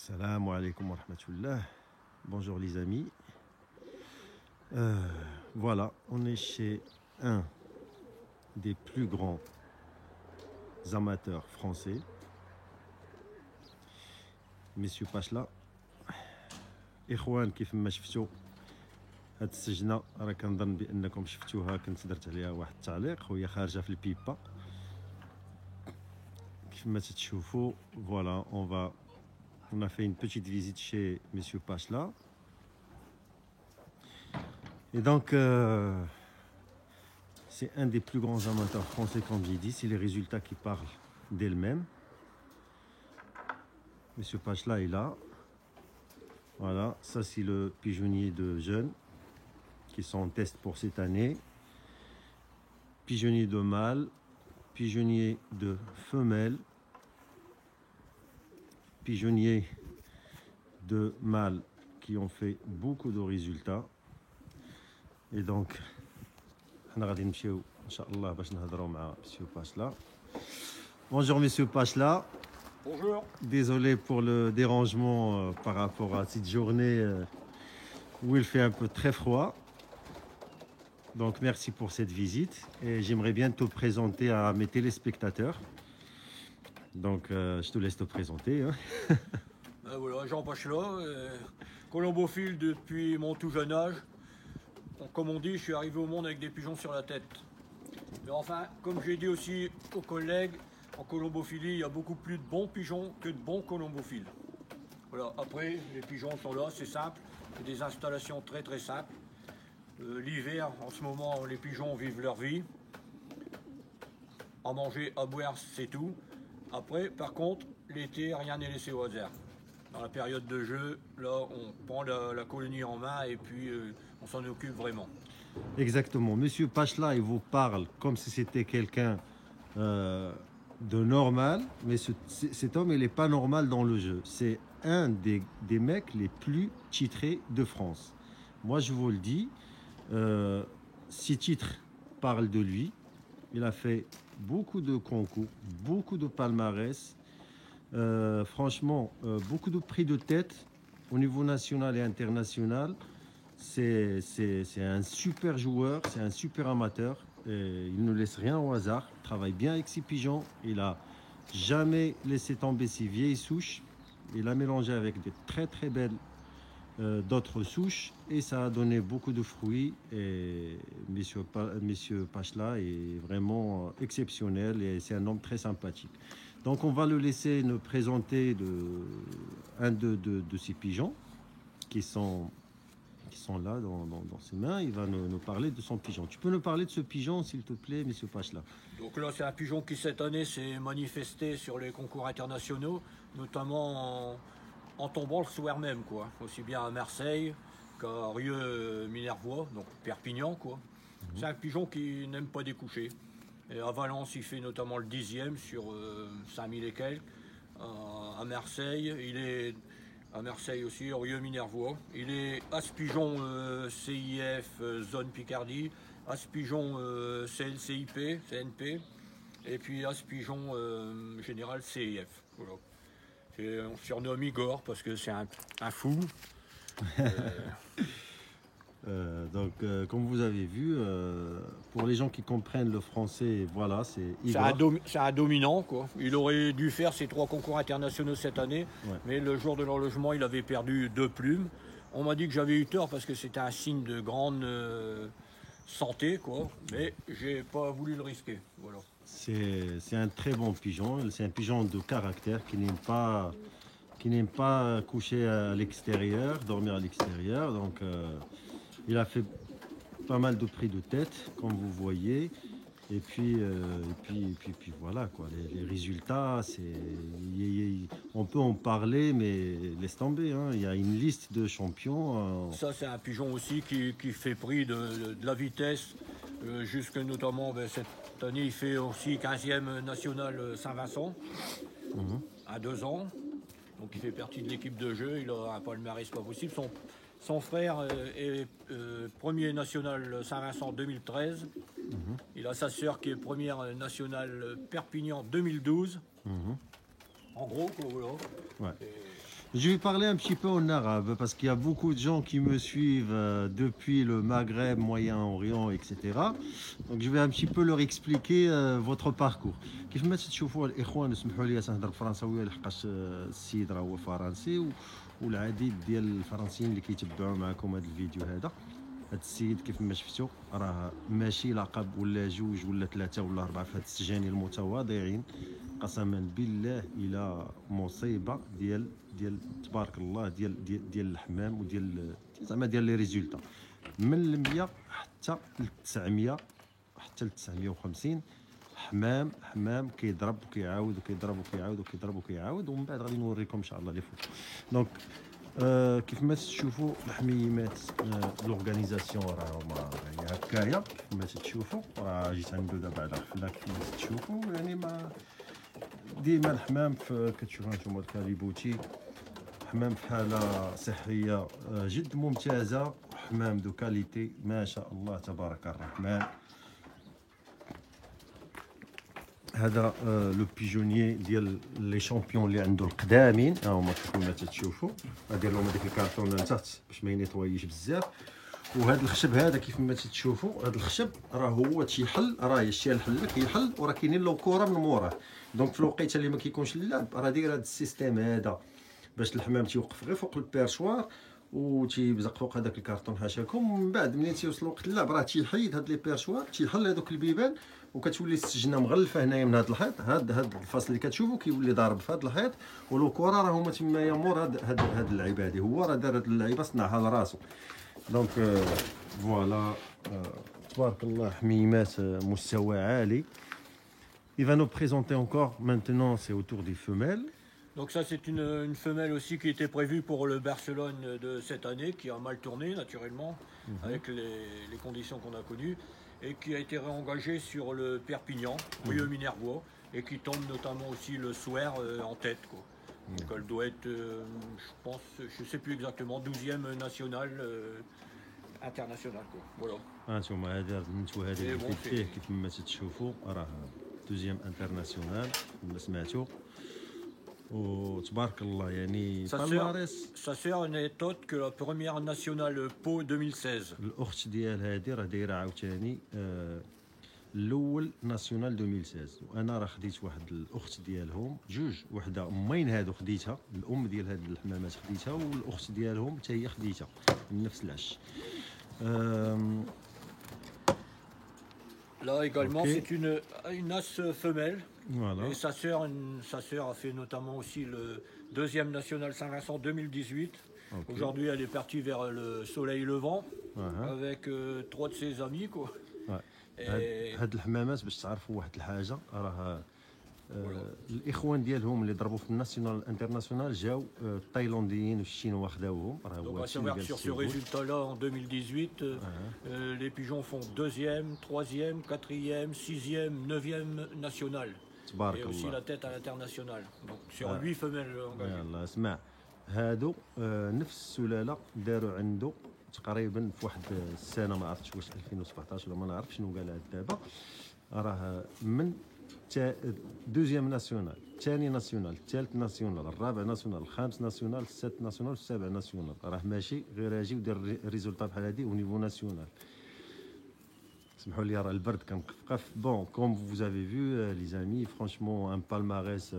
Salam alaikum wa rahmatullah. Bonjour les amis. Voilà, on est chez un des plus grands amateurs français, Monsieur Pachla. إخوان كيف ما شفتوا هاد السجنة راه كنظن بأنكم شفتوها، كنت درت عليها واحد التعليق وهي خارجة في البيبا كيف ما تتشوفوا. Voilà, on a fait une petite visite chez Monsieur Pachla. Et donc, c'est un des plus grands amateurs français, comme j'ai dit. C'est les résultats qui parlent d'elles-mêmes. Monsieur Pachla est là. Voilà, ça c'est le pigeonnier de jeunes qui sont en test pour cette année. Pigeonnier de mâle, pigeonnier de femelle, pigeonnier de mâle qui ont fait beaucoup de résultats. Et donc, on va نمشيو ان شاء الله باش نهضروا مع Monsieur Pachla. Bonjour Monsieur Pachla. Bonjour. Désolé pour le dérangement par rapport à cette journée où il fait un peu très froid. Donc merci pour cette visite et j'aimerais bien te présenter à mes téléspectateurs. Donc je te laisse te présenter. Voilà, Jean Pachla, colombophile depuis mon tout jeune âge. Donc, comme on dit, je suis arrivé au monde avec des pigeons sur la tête. Mais enfin, comme j'ai dit aussi aux collègues, en colombophilie, il y a beaucoup plus de bons pigeons que de bons colombophiles. Voilà, après, les pigeons sont là, c'est simple, c'est des installations très très simples. L'hiver, en ce moment, les pigeons vivent leur vie. À manger, à boire, c'est tout. Après, par contre, l'été, rien n'est laissé au hasard. Dans la période de jeu, là, on prend la colonie en main et puis on s'en occupe vraiment. Exactement. Monsieur Pachla, il vous parle comme si c'était quelqu'un de normal, mais cet homme, il n'est pas normal dans le jeu. C'est un des mecs les plus titrés de France. Moi, je vous le dis, ces titres parlent de lui. Il a fait beaucoup de concours, beaucoup de palmarès. Franchement, beaucoup de prix de tête au niveau national et international. C'est un super joueur, c'est un super amateur. Et il ne laisse rien au hasard. Il travaille bien avec ses pigeons. Il n'a jamais laissé tomber ses vieilles souches. Il a mélangé avec des très très belles d'autres souches et ça a donné beaucoup de fruits. Et Monsieur Pachla est vraiment exceptionnel et c'est un homme très sympathique. Donc on va le laisser nous présenter un de ses pigeons qui sont là dans ses mains. Il va nous parler de son pigeon. Tu peux nous parler de ce pigeon, s'il te plaît, Monsieur Pachla? Donc là, c'est un pigeon qui, cette année, s'est manifesté sur les concours internationaux, notamment en tombant le soir même, quoi. Aussi bien à Marseille qu'à Rieux-Minervois, donc Perpignan, quoi. C'est un pigeon qui n'aime pas découcher. Et à Valence, il fait notamment le 10e sur 5000 et quelques. À Marseille, il est à Marseille aussi, Rieux-Minervois. Il est As-Pigeon CIF, zone Picardie, As-Pigeon CLCIP, CNP, et puis As-Pigeon général CIF. Voilà. On surnomme Igor parce que c'est un fou. Comme vous avez vu, pour les gens qui comprennent le français, voilà, c'est Igor. C'est un dominant, quoi. Il aurait dû faire ses 3 concours internationaux cette année, ouais. Mais le jour de l'enlèvement, il avait perdu 2 plumes. On m'a dit que j'avais eu tort parce que c'était un signe de grande santé, quoi. Mais j'ai pas voulu le risquer. Voilà. C'est un très bon pigeon. C'est un pigeon de caractère qui n'aime pas coucher à l'extérieur, dormir à l'extérieur. Donc il a fait pas mal de prix de tête, comme vous voyez. Et puis voilà, quoi. Les résultats, on peut en parler, mais laisse tomber. Hein. Il y a une liste de champions. Ça, c'est un pigeon aussi qui fait prix de la vitesse, jusque notamment cette année, il fait aussi 15e national Saint-Vincent, à 2 ans. Donc il fait partie de l'équipe de jeu, il a un palmarès pas possible. Son frère est premier national Saint-Vincent 2013. Il a sa sœur qui est première nationale Perpignan 2012. En gros, quoi, voilà. Ouais. Je vais parler un petit peu en arabe parce qu'il y a beaucoup de gens qui me suivent depuis le Maghreb, Moyen-Orient, etc. Donc je vais un petit peu leur expliquer votre parcours. كيف ما تشوفوا الإخوان اسمحوا لي تنهضر بالفرنساوية لحقاش السيد راه هو فرنسي والعديد ديال الفرنسيين اللي كيتبعوا معكم هذا الفيديو هذا. هذا السيد كيف ما شفتوا راه ماشي لقب ولا جوج ولا ثلاثة ولا أربعة في هاد السجاني المتواضعين. قسما بالله الى مصيبه ديال تبارك الله ديال الحمام وديال زعما ديال لي ريزولتا من 100 حتى ل 900 حتى ل 950 حمام كيضرب وكيعاود وكيضرب وكيعاود وكيضرب وكيعاود ومن بعد غادي نوريكم ان شاء الله لي فوتو. دونك كيف ما تشوفوا الحميمات لورغانيزاسيون راه يعني هكايا كيف ما تشوفوا راه جيت عنده دابا على حفله كيف ما تشوفوا يعني ما ديما الحمام كتشوفوا نتوما الكاليبوتي حمام في حاله صحيه جد ممتازه حمام دو كاليتي ما شاء الله تبارك الرحمن. هذا لو بيجونيي ديال لي شامبيون اللي عنده القدامين ها هما كيف ما تشوفوا غادير لهم هذيك الكارطون لتحت باش ما ينيطويش بزاف. وهذا الخشب هذا كيف ما تشوفوا هذا الخشب راه هو تيحل راه شتي الحل كيحل وراه كاينين له كره من موراه. دونك في الوقيته اللي ما كيكونش اللعب راه داير هذا السيستيم هذا باش الحمام تيوقف غير فوق البيرشوار وتيبزق فوق هذاك الكارطون حاشاكم. ومن بعد ملي تيوصل وقت اللعب راه تيحيد هاد لي بيرشوار تيحل هذوك البيبان وكتولي السجنه مغلفه هنايا من هذا الحيط. هذا الفصل اللي كتشوفوا كيولي ضارب في هذا الحيط ولو كره راه هما تمايا مور هاد اللعيبه هذه هو راه دار هاد اللعيبه صنعها لراسو. دونك فوالا تبارك الله حميمات مستوى عالي. Il va nous présenter encore maintenant, c'est autour des femelles. Donc ça c'est une femelle aussi qui était prévue pour le Barcelone de cette année, qui a mal tourné naturellement avec les conditions qu'on a connues et qui a été réengagée sur le Perpignan, Rieux Minervois, et qui tombe notamment aussi le soir en tête, quoi. Donc elle doit être, je pense, je sais plus exactement, 12e nationale internationale, quoi. Voilà. هانتوما هذا النتو هذا اللي فيه كيف ما تشوفوا راه دوزيام انترناسيونال كما سمعتوا وتبارك الله يعني بالمارس. Ça sert n'est autre que la première nationale Pau 2016. الاخت ديال هذه راه دايره عاوتاني الاول ناسيونال 2016. وانا راه خديت واحد الاخت ديالهم جوج وحده امين هادو خديتها الام ديال هاد الحمامات خديتها والاخت ديالهم حتى هي خديتها من نفس العش. Là également, okay. C'est une as femelle. Voilà. Et sa sœur a fait notamment aussi le deuxième national Saint-Vincent 2018. Okay. Aujourd'hui, elle est partie vers le soleil levant avec 3 de ses amis, quoi. هاد الحمامات باش تعرفوا واحد الحاجه راه الاخوان ديالهم اللي ضربوا في الناسيونال الانترناسيونال جاو التايلانديين والشينوا خداوهم راه هو sur ce résultat là en 2018 les pigeons font 2e, 3e, 4e, 6e, 9e national et aussi la tête à l'international donc sur 8 femelles engagées. يلا اسمع هادو نفس السلاله داروا عنده تقريبا في واحد السنه ما عرفتش واش 2017 ولا ما نعرفش شنو قالها دابا راه من دوزيام ناسيونال ثاني ناسيونال ثالث ناسيونال الرابع ناسيونال الخامس ناسيونال السادس ناسيونال السابع ناسيونال راه ماشي غير اجي ودير ريزولطا بحال هادي او نيفو ناسيونال. سمحوا لي راه البرد كنقفقف. بون كوم vous avez vu les amis franchement un palmarès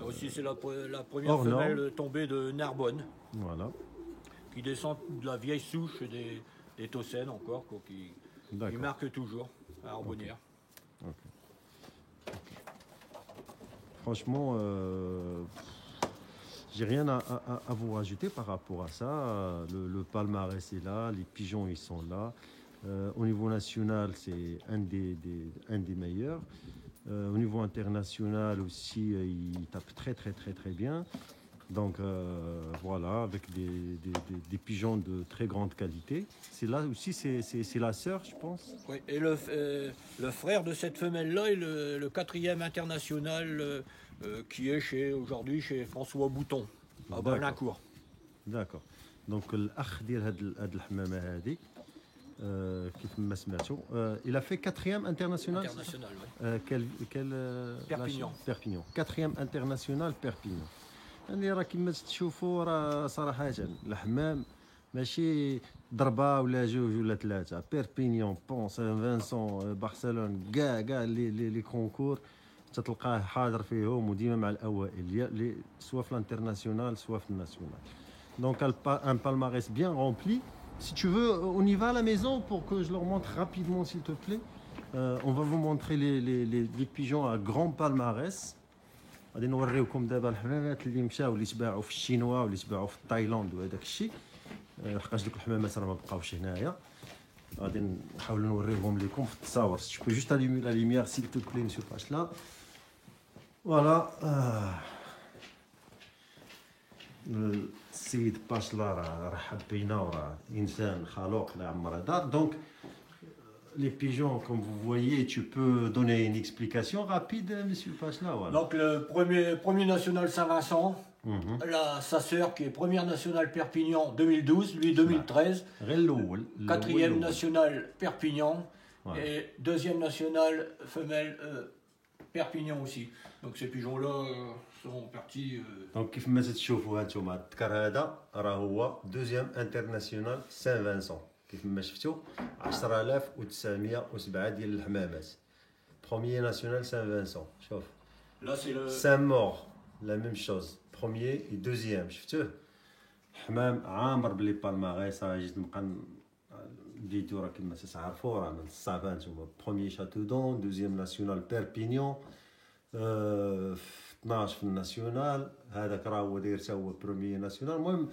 aussi c'est la première femelle tombée de Narbonne. Voilà. Qui descend de la vieille souche des Taucènes encore, quoi, qui marque toujours à Arbonnières. Okay. Franchement, j'ai rien à vous rajouter par rapport à ça. Le palmarès est là, les pigeons ils sont là. Au niveau national, c'est un des meilleurs. Au niveau international aussi, il tape très bien. Donc voilà, avec des pigeons de très grande qualité. C'est là aussi, c'est la sœur, je pense. Oui, et le frère de cette femelle-là est le 4e international qui est aujourd'hui chez François Bouton, à Berlincourt. D'accord. Donc الأخ ديال هاد الحمامة هذه كيف ما سمعتوا il a fait 4e international. International, oui. Perpignan. 4e international Perpignan. يعني راه كما تشوفوا راه صراحة الحمام ماشي ضربة ولا جوج ولا ثلاثة. بيربينيون، بون، سان فانسون، برشلونة، كاع لي كونكور تتلقاه حاضر فيهم وديما مع الاوائل، سوا في الانترناسيونال سوا في الناسيونال. Donc un palmarès bien rempli. Si tu veux, on y va à la maison pour que je leur montre rapidement, s'il te plaît. On va vous montrer les pigeons à grand palmarès. غادي نوريوكم دابا الحمامات اللي مشاو اللي تباعوا في الشينوا واللي تباعوا في تايلاند وهذاك الشيء. لحقاش دوك الحمامات راه ما بقاوش هنايا. غادي نحاولوا نوريوهم لكم في التصاور. Si tu peux juste allumer la lumière, s'il te plaît, monsieur Pachla. Voilà. السيد باشلا راه حبينا وراه انسان خلوق لا عمر دار. دونك les pigeons, comme vous voyez, tu peux donner une explication rapide, monsieur Pachla. Voilà. Donc le premier national Saint-Vincent, sa sœur qui est première nationale Perpignan 2012, lui 2013, quatrième nationale Perpignan, ouais. Et deuxième nationale femelle Perpignan aussi. Donc ces pigeons-là sont partis. Donc كيف ما تشوفوا هانتوما الذكر هذا راه هو دوزيام انترناسيونال سان فانسون. كيف ما شفتوا 10907 ديال الحمامات. بروميي ناسيونال سان فانسون. شوف لا سي لو سان مور لا ميم شوز. بروميي اي دوزيام شفتوه. حمام عامر بلي بالماريس. راه جيت نبقى نديتو راه كما تعرفوا راه من الصعب هانتوما. بروميي شاتو دون، دوزيام ناسيونال بيربينيون، 12 في الناسيونال. هذاك راه هو داير حتى هو بروميي ناسيونال. المهم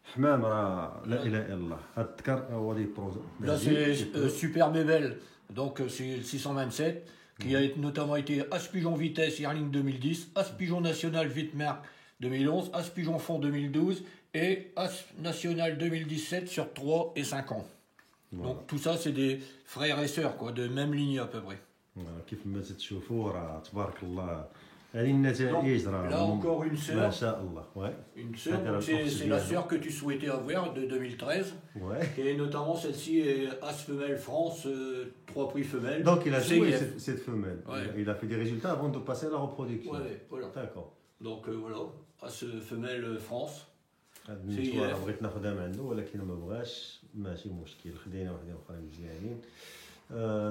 حمام راه لا اله الا الله. هاد الذكر هو لي برو. Là c'est Super Bébel, donc c'est le 627 qui a notamment été As-Pigeon Vitesse Yearling 2010, As-Pigeon National Vitmerk 2011, As-Pigeon Fond 2012 et As National 2017 sur 3 et 5 ans. Voilà. Donc tout ça c'est des frères et sœurs quoi, de même lignée à peu près. كيف ما تشوفوا راه تبارك الله. هذه النتائج راه là encore une sœur. ما شاء الله. Ouais. Une sœur, c'est la sœur que tu souhaitais avoir de 2013. Ouais. Et notamment celle-ci est As Femelle France, 3 prix femelles. Donc il a joué cette femelle. Ouais. Il a fait des résultats avant de passer à la reproduction. Ouais, voilà. D'accord. Donc voilà, As Femelle France. النتوى بغيت ناخذها من عنده ولكن ما بغاش. ماشي مشكل، خدينا وحدين اخرين مزيانين.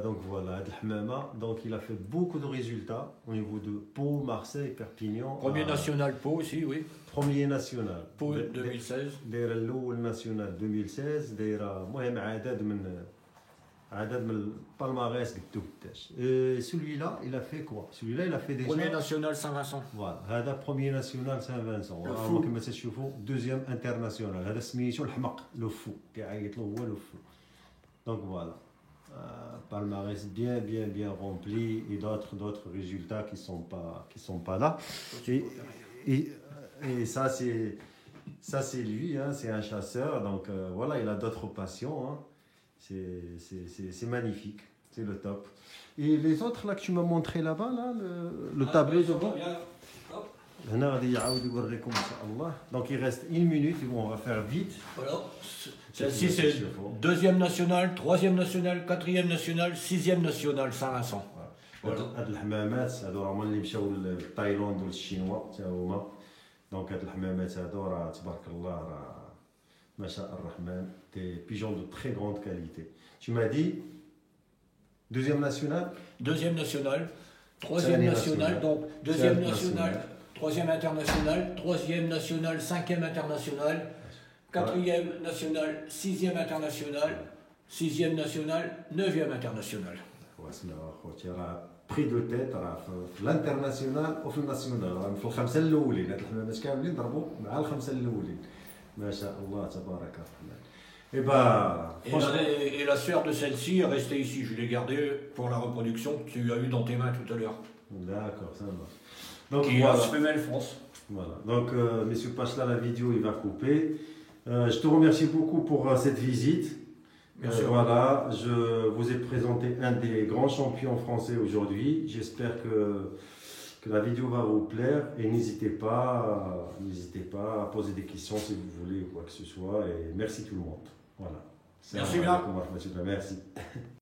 Donc voilà, Hamama. Donc il a fait beaucoup de résultats au niveau de Pau, Marseille, Perpignan. Premier national Pau aussi, oui. Premier national. Pau 2016. داير الاول national 2016. داير المهم عدد من البالماريس قدو قداش. Celui-là, il a fait quoi? Celui-là, il a fait déjà. Premier national Saint-Vincent. Voilà, هذا premier national Saint-Vincent. كما تشوفوا deuxième international. هذا سميتو الحمق، لو فو، كيعيط له هو لو فو. Donc voilà. Palmarès bien rempli et d'autres résultats qui sont pas là. Et ça c'est lui, hein, c'est un chasseur. Donc voilà, il a d'autres passions. Hein. C'est magnifique, c'est le top. Et les autres là que tu m'as montré là-bas, là, le tableau devant. Donc il reste 1 minute, on va faire vite. Voilà. Celle-ci c'est deuxième national, troisième national, quatrième national, sixième national Saint-Vincent. هاد الحمامات هادو راه هما اللي مشاو لتايلاند والشينوا حتى هما. دونك هاد الحمامات هادو راه تبارك الله راه ما شاء الرحمن. دي بيجون دو تري غروند كاليتي. Tu m'as dit deuxième national. Deuxième national, troisième national, donc deuxième national. Troisième international, troisième national, cinquième international, quatrième national, sixième international, sixième national, neuvième international. Prix de tête في الانترناسيونال وفي الناسيونال. راه في الخمسه الاولين. هاد الحمامات كاملين ضربوا مع الخمسه الاولين. ما شاء الله تبارك الرحمن. Et la sœur de celle-ci est restée ici. Je l'ai gardée pour la reproduction que tu as eu dans tes mains tout à l'heure. D'accord, ça marche. Donc qui voilà. Femelle France. Voilà. Donc, monsieur Pachla, la vidéo, il va couper. Je te remercie beaucoup pour cette visite. Merci. Voilà, je vous ai présenté un des grands champions français aujourd'hui. J'espère que la vidéo va vous plaire et n'hésitez pas à poser des questions si vous voulez ou quoi que ce soit. Et merci tout le monde. Voilà. Merci bien. Merci.